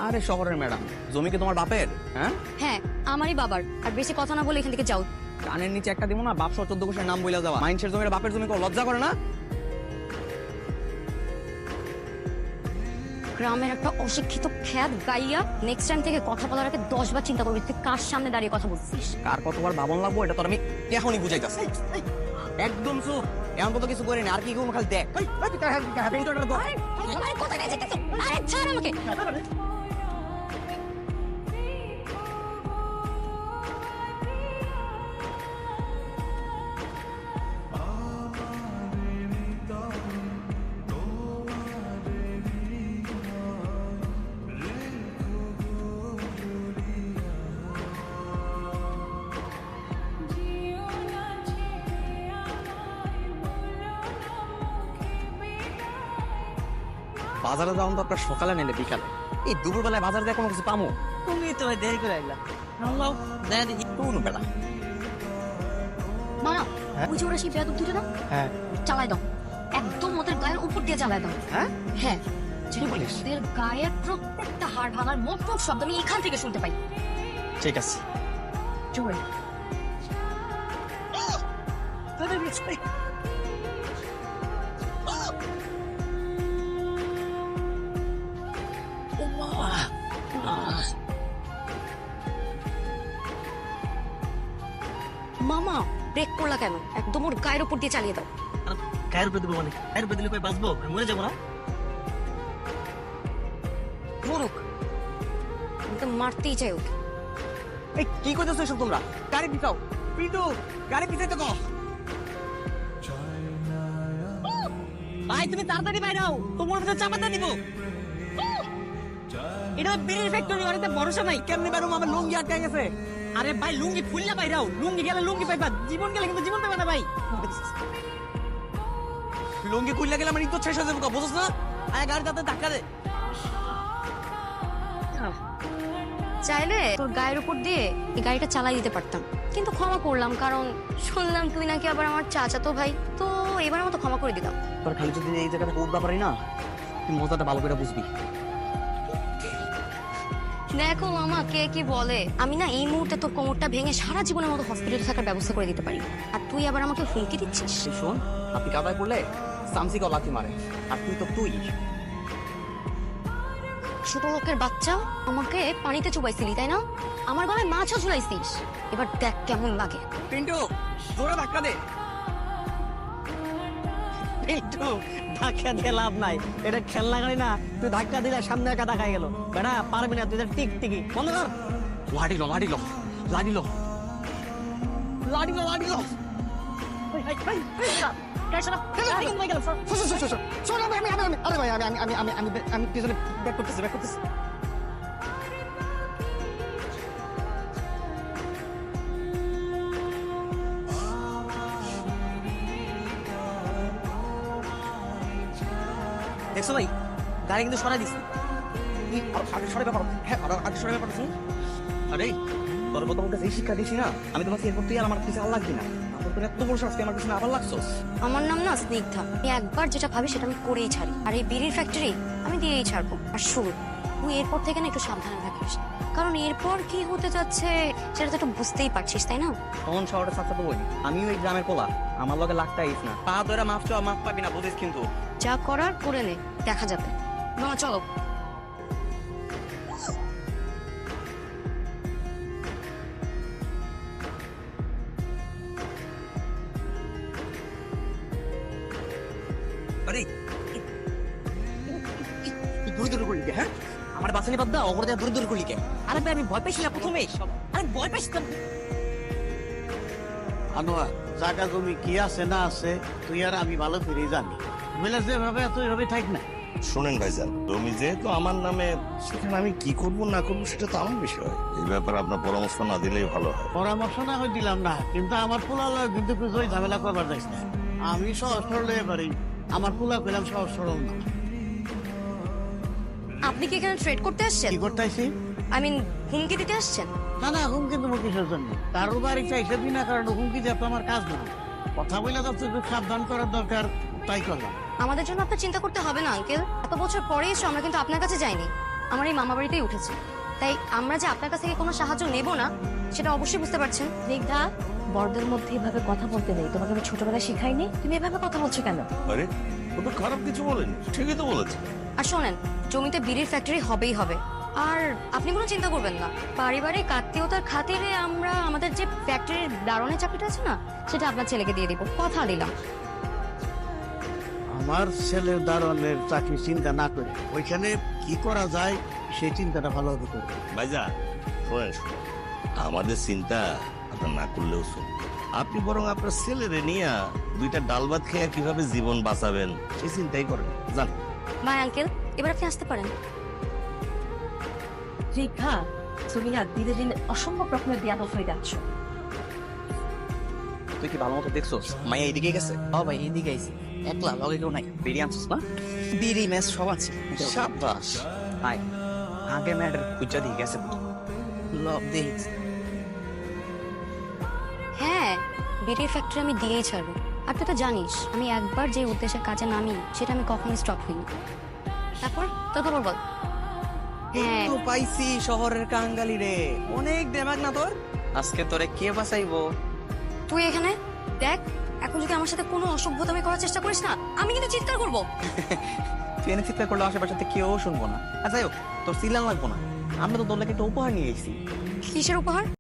আরে শহরের ম্যাডাম, জমি কি তোমার বাপের? হ্যাঁ হ্যাঁ আমারই বাবার। আর বেশি কথা না বলে এখান থেকে যাও। কানের নিচে একটা দিব না, বাপ সহ 14 কোষের নাম বইলা যাওয়া। মাইন্সের জমির বাপের জমি কেউ লজ্জা করে না? গ্রামের একটা অশিক্ষিত খ্যাত গাইয়া নেক্সট টাইম থেকে কথা বলার আগে 10 বার চিন্তা করবি তুই কার সামনে দাঁড়িয়ে কথা বলছিস। কার কতবার ভাবন লাগবো এটা তো আমি এখনই বুঝাইতাছি। একদম চুপ, এমন কত কিছু করিনি। আর কি করবো খালি দেখ। আরে কোথায় নিয়ে যেতেছ? আরে ছাড় আমাকে। বাজারে যাওয়ান তো আপনার সকালে নেলে বিকালে, এই দুপুরবেলায় বাজার দিয়ে কোনো কিছু পামো? তুমি তো ভাই দেরি করে আইলা। আল্লাহ দেয় দেখি। কোনো বেলা মানা ওই যে ওরা সেই বেয়াদব দুটো না, হ্যাঁ চালাই দাও একদম ওদের গায়ের উপর দিয়ে চালাই দাও। হ্যাঁ হ্যাঁ কি বলিস? ওদের গায়ের প্রত্যেকটা হাড় ভাঙার মোট শব্দ আমি এখান থেকে শুনতে পাই। ঠিক আছে। চল মামা ব্রেক করলা কেন? একদম ওর গায়ের উপর দিয়ে চালিয়ে দাও। গায়ের উপরে দেবো মানে গায়ের উপরে দিলে কই বাঁচবো? আমি মরে যাবো না? মরুক, আমি তো মারতেই চাই ওকে। এই কি করতেছো এসব তোমরা? গাড়ি পিছাও, পিন্টু গাড়ি পিছাইতে কও। ভাই তুমি তাড়াতাড়ি বাইরে হও, তোমার ভিতরে চাপাতা দিব। এটা বিড়ির ফ্যাক্টরি, বাড়িতে ভরসা নাই। কেমনে বেরোম? আমার লুঙ্গি আটকে গেছে। আরে ভাই লুঙ্গি খুললা বাইরে হও, লুঙ্গি গেলে লুঙ্গি পাইবা, জীবন গেলে কিন্তু জীবন পাইবা না ভাই। লুঙ্গি খুললে গেলে আমার ইজ্জত শেষ হয়ে যাবে, বুঝছ না? আরে গাড়ি তাতে ধাক্কা দে। চাইলে তোর গায়ের উপর দিয়ে এই গাড়িটা চালাই দিতে পারতাম, কিন্তু ক্ষমা করলাম কারণ শুনলাম তুই নাকি আবার আমার চাচাতো ভাই, তো এবার মতো ক্ষমা করে দিলাম। তোর খালি যদি এই জায়গাটা উঠবা পারি না, তুই মজাটা ভালো করে বুঝবি। দেখো মামা কে কি বলে, আমি না এই মুহূর্তে তোর কোমরটা ভেঙে সারা জীবনের মতো হসপিটালে থাকার ব্যবস্থা করে দিতে পারি, আর তুই আবার আমাকে হুমকি দিচ্ছিস। তুই শোন, আপনি কাদায় পড়লে সামসিকে লাথি মারে, আর তুই তো তুই। ছোট লোকের বাচ্চা আমাকে পানিতে চুবাইছিলি তাই না? আমার গলায় মাছও ঝুলাইছিস, এবার দেখ কেমন লাগে। পিন্টু জোরে ধাক্কা দে। একটু ধাক্কা দিয়ে লাভ নাই, এটা খেলনা গাড়ি না। তুই ধাক্কা দিলে সামনে একা ধাক্কা গেল, বেটা পারবি না তুই। টিক টিকি বন্ধ কর। লাডিলো লাডিলো লাডিলো লাডিলো লাডিলো। আমি পিছনে ব্যাক করতেছি, ব্যাক করতেছি। দেখছো ভাই, গাড়ি কিন্তু সরাই দিস। আগে সরে ব্যাপার, হ্যাঁ আগে সরে ব্যাপার শুন। আরে তোর মতো আমাকে যেই শিক্ষা দিছি না, আমি তোমাকে এরপর তুই আর আমার কিছু আর লাগবি না। তোর এত বড় শাস্তি আমার কিছু আবার লাগছস। আমার নাম না স্নিগ্ধা, আমি একবার যেটা ভাবি সেটা আমি করেই ছাড়ি, আর এই বিড়ির ফ্যাক্টরি আমি দিয়েই ছাড়বো। আর শুরু তুই এরপর থেকে না একটু সাবধানে থাকিস, কারণ এরপর কি হতে যাচ্ছে সেটা তো একটু বুঝতেই পারছিস তাই না? তখন শহরে ছাত্র তো বই, আমিও এই গ্রামের পোলা, আমার লগে লাগতে আইস না। পা ধরে মাফ চাওয়া মাফ পাবি না, বুঝিস কিন্তু। যা করার করে নে, দেখা যাবে। মামা চলো। আরে দূরে দূরে করলি কে? হ্যাঁ আমার বাসানি বাদ দাও, ওপরে দূরে দূরে করলি কে? আরে ভাই আমি ভয় পাইছি না প্রথমে, আরে ভয় পাইছি না। আনোয়ার, জায়গা জমি কি আছে না আছে তুই আর আমি ভালো করে জানি। মিলে যেভাবে তুই ভাবে থাক না। শোনেন ভাইজান, জমি যেহেতু আমার নামে, সেখানে আমি কি করব না করবো সেটা তো আমার বিষয়। এই ব্যাপারে আপনার পরামর্শ না দিলেই ভালো হয়। পরামর্শ না হয় দিলাম না, কিন্তু আমার পোলা কিন্তু তুই ঝামেলা করবার যাইস না। আমি সহজ সরল পারি, আমার পোলা পেলাম সহজ সরল না। আপনি কি এখানে ট্রেড করতে আসছেন? কি করতে আইছি? আই মিন হুমকি দিতে আসছেন? না না, হুমকি দেবো কিসের জন্য? কারোর বাড়ি চাইছে বিনা কারণে হুমকি দেওয়া তো আমার কাজ না। কথা বলে তো তুই সাবধান করার দরকার, তাই করলাম। আমাদের জন্য আপনার চিন্তা করতে হবে না আঙ্কেল, এত বছর পরে এসে আমরা কিন্তু আপনার কাছে যাইনি। আমার এই মামা বাড়িতেই উঠেছে। তাই আমরা যে আপনার কাছ থেকে কোনো সাহায্য নেব না সেটা অবশ্যই বুঝতে পারছেন। স্নিগ্ধা, বড়দের মধ্যে এভাবে কথা বলতে নেই। তোমাকে আমি ছোটবেলায় শিখাইনি? তুমি এভাবে কথা বলছো কেন? আরে ও তো খারাপ কিছু বলেনি, ঠিকই তো বলেছে। আর শোনেন, জমিতে বিড়ির ফ্যাক্টরি হবেই হবে। আর আপনি কোনো চিন্তা করবেন না, পারিবারিক আত্মীয়তার খাতিরে আমরা আমাদের যে ফ্যাক্টরির দারোয়ানের চাকরিটা আছে না, সেটা আপনার ছেলেকে দিয়ে দিব, কথা দিলাম। আমার ছেলের দারোয়ানের চাকরি চিন্তা না করে ওইখানে কি করা যায় সেই চিন্তাটা ভালোভাবে করবে। ভাইজা শোনেন, আমাদের চিন্তা আপনার না করলেও চলবে। আপনি বরং আপনার ছেলেরে নিয়ে দুইটা ডাল ভাত খেয়ে কিভাবে জীবন বাঁচাবেন সেই চিন্তাই করেন, জান। বাই আঙ্কেল, এবার আপনি আসতে পারেন। স্নিগ্ধা, তুমি না দিনে দিনে অসম্ভব রকমের বিয়াদব হয়ে যাচ্ছ। তুই কি ভালো মতো দেখছোস মাইয়া এদিকে গেছে? ও ভাই এদিকে আইছি, একলা লগে কেউ নাই। বিড়ি আনছিস না? বিড়ি ম্যাচ সব আছে। সাবাস। আয় আগে ম্যাডার খুঁজা দিয়ে গেছে। লব দেখিস। হ্যাঁ, বিড়ির ফ্যাক্টরি আমি দিয়েই ছাড়বো। আর তুই তো জানিস আমি একবার যে উদ্দেশ্যে কাজে নামি সেটা আমি কখনোই স্টপ হইনি। তারপর তোর খবর বল। হ্যাঁ, তো পাইছি শহরের কাঙ্গালি রে, অনেক দেমাগ না তোর? আজকে তোরে কে বাঁচাইবো? তুই এখানে দেখ, এখন যদি আমার সাথে কোনো অসভ্যতামি করার চেষ্টা করিস না, আমি কিন্তু চিৎকার করবো। তুই এনে চিৎকার করলে আশেপাশে কেউ শুনবো না। আর যাই হোক, তোর সিলান লাগবো না, আমরা তো তোর লাগে একটা উপহার নিয়ে এসেছি। কিসের উপহার?